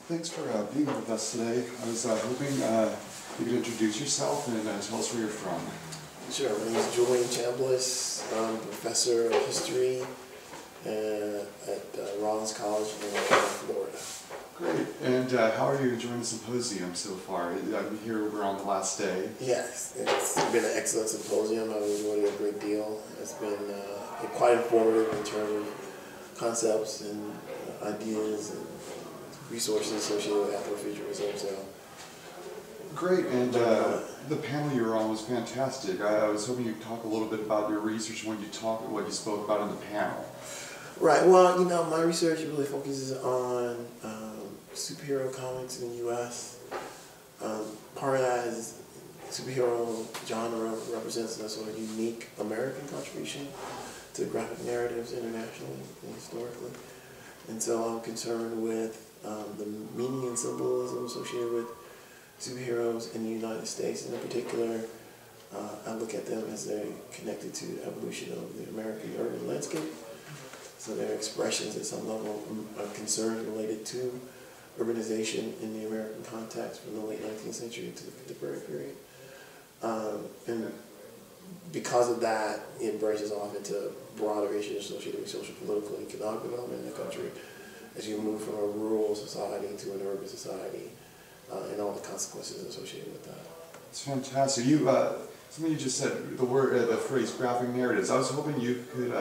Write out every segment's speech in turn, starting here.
Thanks for being with us today. I was hoping you could introduce yourself and tell us where you're from. Sure, my name is Julian Chambliss. I'm a professor of history at Rollins College in Florida. Great. And how are you enjoying the symposium so far? I'm here, we're on the last day. Yes, it's been an excellent symposium. I've enjoyed it a great deal. It's been quite informative in terms of concepts and ideas and resources associated with Afrofuturism. So. Great, and the panel you were on was fantastic. I was hoping you'd talk a little bit about your research when you what you spoke about in the panel. Right, well, my research really focuses on superhero comics in the U.S. Part of that is superhero genre represents a sort of unique American contribution to graphic narratives internationally and historically. And so I'm concerned with the meaning and symbolism associated with superheroes in the United States. And in particular, I look at them as they're connected to the evolution of the American urban landscape. So they're expressions at some level of concerns related to urbanization in the American context from the late 19th century to the contemporary period. And because of that, it branches off into broader issues associated with social, political, and economic development in the country as you move from a rural society to an urban society and all the consequences associated with that. It's fantastic. Something you just said, the phrase graphic narratives. I was hoping you could,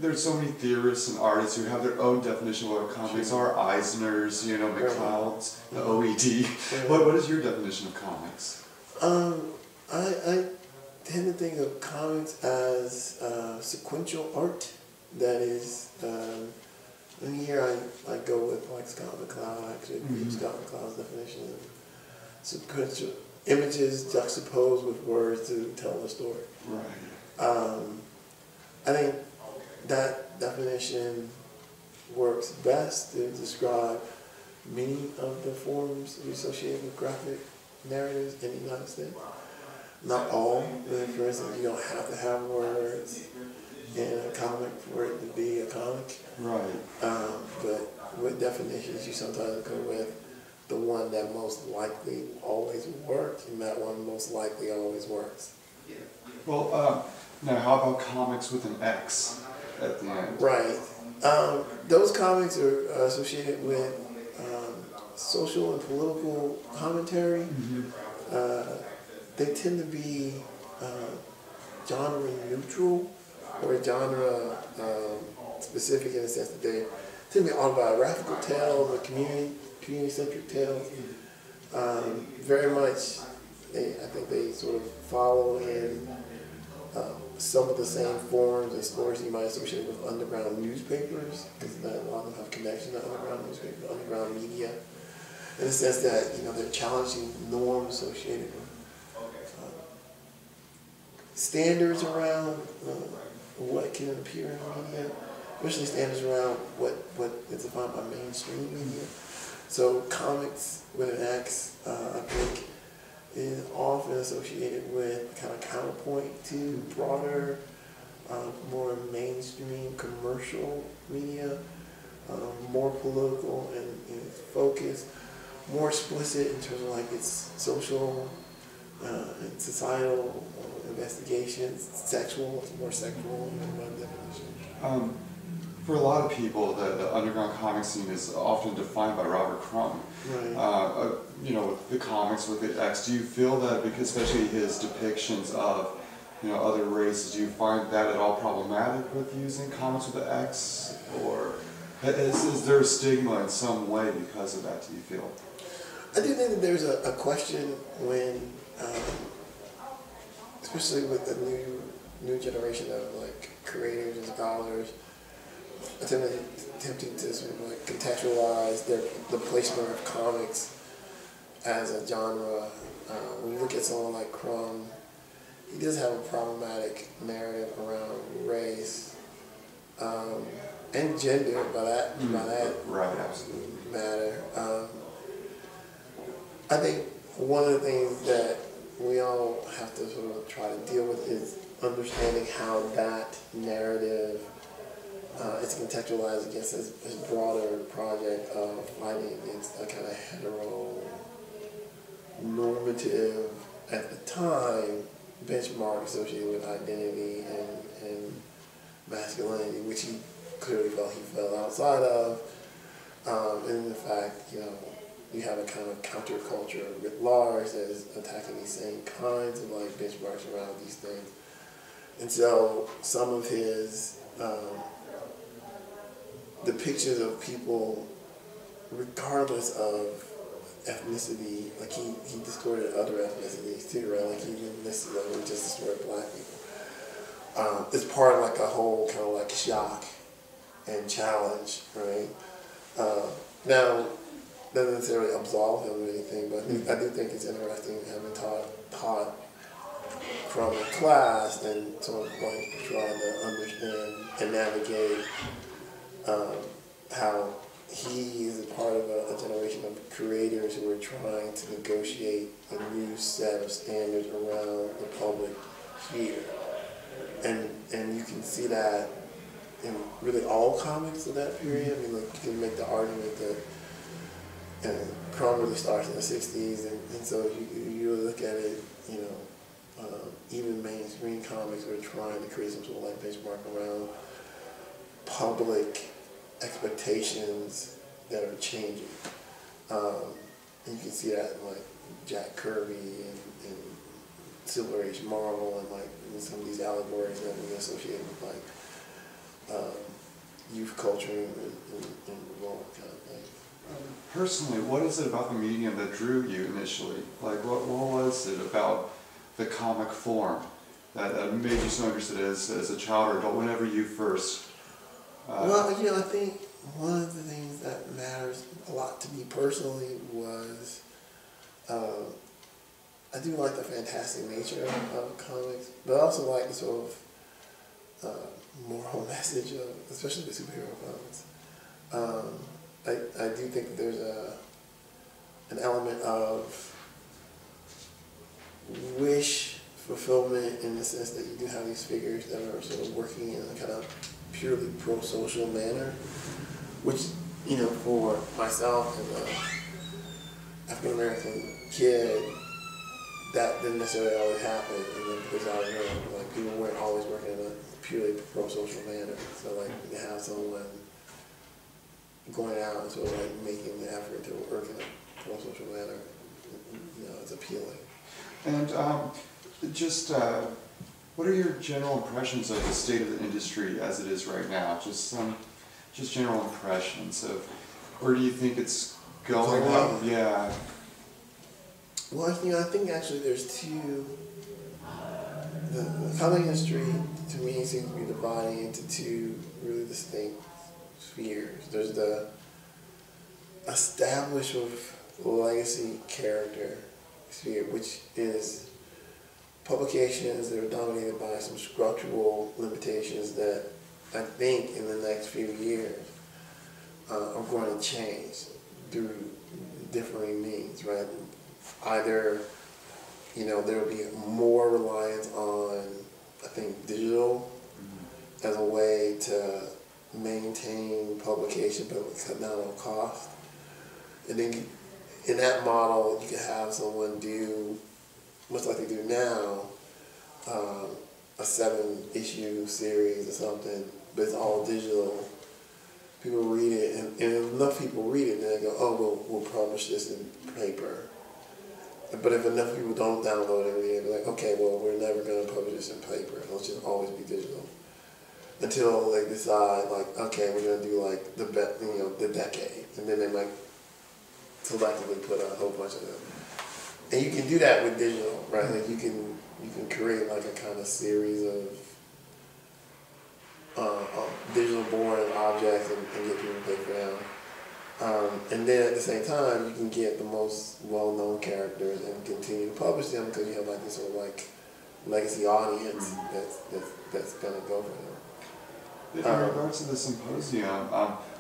there's so many theorists and artists who have their own definition of what comics are. Eisner's, McCloud's, the OED. What is your definition of comics? I tend to think of comics as sequential art that is, and here I go with like Scott McCloud. I actually agree with Scott McCloud's definition of sequential images juxtaposed with words to tell a story. Right. I think that definition works best to describe many of the forms associated with graphic narratives in the United States. Not all. For instance, you don't have to have words in a comic for it to be a comic. Right. But with definitions, you sometimes go with the one that most likely always works, and that one most likely always works. Well, now how about comics with an X at the end? Right. Those comics are associated with social and political commentary. They tend to be genre neutral or genre specific in the sense that they tend to be autobiographical tales or community-centric tales. Very much, I think they sort of follow in some of the same forms and stories you might associate with underground newspapers, because a lot of them have connection to underground newspapers, underground media, in the sense that they're challenging norms associated with standards around what can appear in media, especially standards around what is defined by mainstream media. So comics with an X, I think, is often associated with kind of counterpoint to broader, more mainstream commercial media, more political in its focus, more explicit in terms of like its social and societal investigations, sexual, it's more sexual in my definition. For a lot of people, the underground comic scene is often defined by Robert Crumb. Right. With the comics with the X, do you feel that, because especially his depictions of other races, do you find that at all problematic with using comics with the X, or is there a stigma in some way because of that? Do you feel? I do think that there's a question when, especially with the new generation of like creators and scholars, attempting to sort of like contextualize the placement of comics as a genre. When you look at someone like Crumb, he does have a problematic narrative around race and gender by that right, absolutely. matter. I think one of the things that we all have to sort of try to deal with is understanding how that narrative it's contextualized against his broader project of fighting against a kind of heteronormative, at the time, benchmark associated with identity and masculinity, which he clearly felt he fell outside of. And in fact, you have a kind of counterculture writ large that is attacking these same kinds of like benchmarks around these things. And so some of his depictions of people, regardless of ethnicity, like he distorted other ethnicities too, right? Like he didn't necessarily just distort black people. It's part of like a whole kind of like shock and challenge, right? Now, doesn't necessarily absolve him of anything, but I do think it's interesting having taught from a class and sort of like trying to understand and navigate how he is a part of a generation of creators who are trying to negotiate a new set of standards around the public sphere. And you can see that in really all comics of that period. I mean, like, you can make the argument that Crumb really starts in the 60s, and so you really look at it, even mainstream comics are trying to create some sort of like benchmark around public expectations that are changing. And you can see that in like Jack Kirby and Silver Age Marvel and like some of these allegories that we associate with like youth culture and revolt kind of thing. Personally, what is it about the medium that drew you initially? Like, what was it about the comic form that made you so interested as a child or adult whenever you first... Well, I think one of the things that matters a lot to me personally was I do like the fantastic nature of comics, but I also like the sort of moral message of, especially the superhero comics. I do think that there's an element of wish fulfillment in the sense that you do have these figures that are sort of working in a kind of purely pro-social manner, which, for myself as an African-American kid, that didn't necessarily always happen. And then because I was young, like, people weren't always working in a purely pro-social manner. So, like, you have someone going out and sort of like making the effort to work in a pro-social manner, it's appealing. And what are your general impressions of the state of the industry as it is right now? Just general impressions of where do you think it's going? Yeah. Well, I think actually there's two. The comic industry, to me, seems to be dividing into two really distinct spheres. There's the established with legacy character sphere, which is publications that are dominated by some structural limitations that I think in the next few years are going to change through differing means, right? Either, there will be more reliance on, I think, digital as a way to maintain publication but cut down on cost. And then in that model, you could have someone do, much like they do now, a 7-issue series or something, but it's all digital. People read it, and if enough people read it, then they go, oh, we'll publish this in paper. But if enough people don't download it, they'll be like, okay, well, we're never going to publish this in paper. It'll just always be digital. Until they decide, like, okay, we're going to do, like, the decade. And then they might selectively put a whole bunch of them. And you can do that with digital, right? Like, you can create, like, a kind of series of digital born objects and get people to pay for them. And then at the same time, you can get the most well-known characters and continue to publish them because you have like this sort of like legacy audience that's gonna go for them. In regards to the symposium,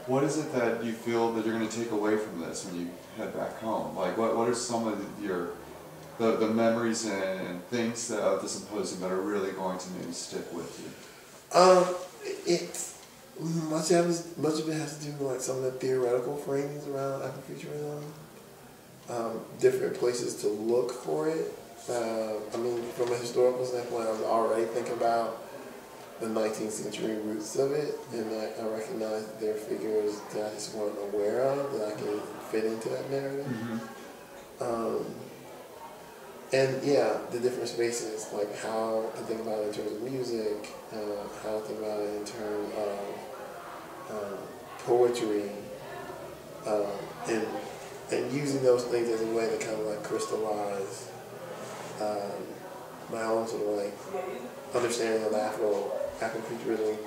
what is it that you feel that you're going to take away from this when you head back home? Like, what are some of the memories and things of the symposium that are really going to maybe stick with you? Much of it has to do with like some of the theoretical framings around Afrofuturism. Different places to look for it. I mean, from a historical standpoint, I was already thinking about the 19th century roots of it, and I recognize that there are figures that I just weren't aware of that I can fit into that narrative. And yeah, the different spaces, like how to think about it in terms of music, how to think about it in terms of poetry, and using those things as a way to kind of like crystallize my own sort of like understanding of Afrofuturism,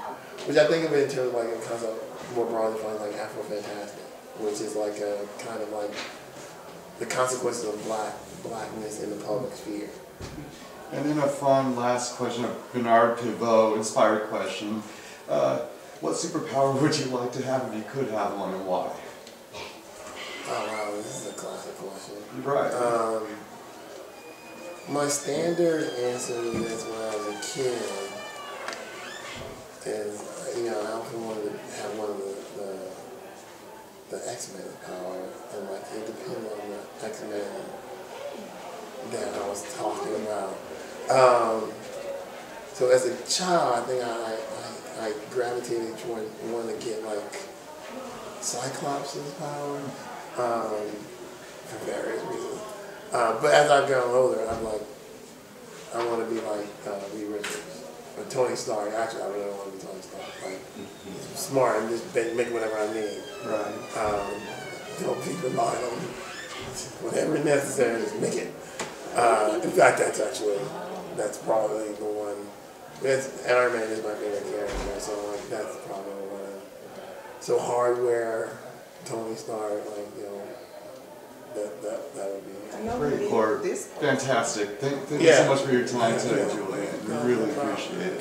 which I think of it in terms of like a concept more broadly defined like Afrofantastic, which is like a kind of like the consequences of blackness in the public sphere. And then a fun last question, a Bernard Pivot inspired question. What superpower would you like to have if you could have one, and why? Oh wow, this is a classic question. Right. My standard answer to this when I was a kid is, I often wanted to have one of the X-Men power, and like it depended on the X-Men that I was talking about. So as a child, I think I gravitated toward wanting to get like Cyclops' power for various reasons. But as I've gotten older, I'm like, I want to be like Reed Richards or Tony Stark. Actually, I really want to be Tony Stark. Like, smart and just make whatever I need. Right. Don't be relying on whatever necessary, just make it. In fact, that's probably the one. Iron Man is my favorite character, so like that's probably the one. So hardware, Tony Stark, like that would be. Great, Clark. Fantastic. Thank you so much for your time today, Julian. We really appreciate it.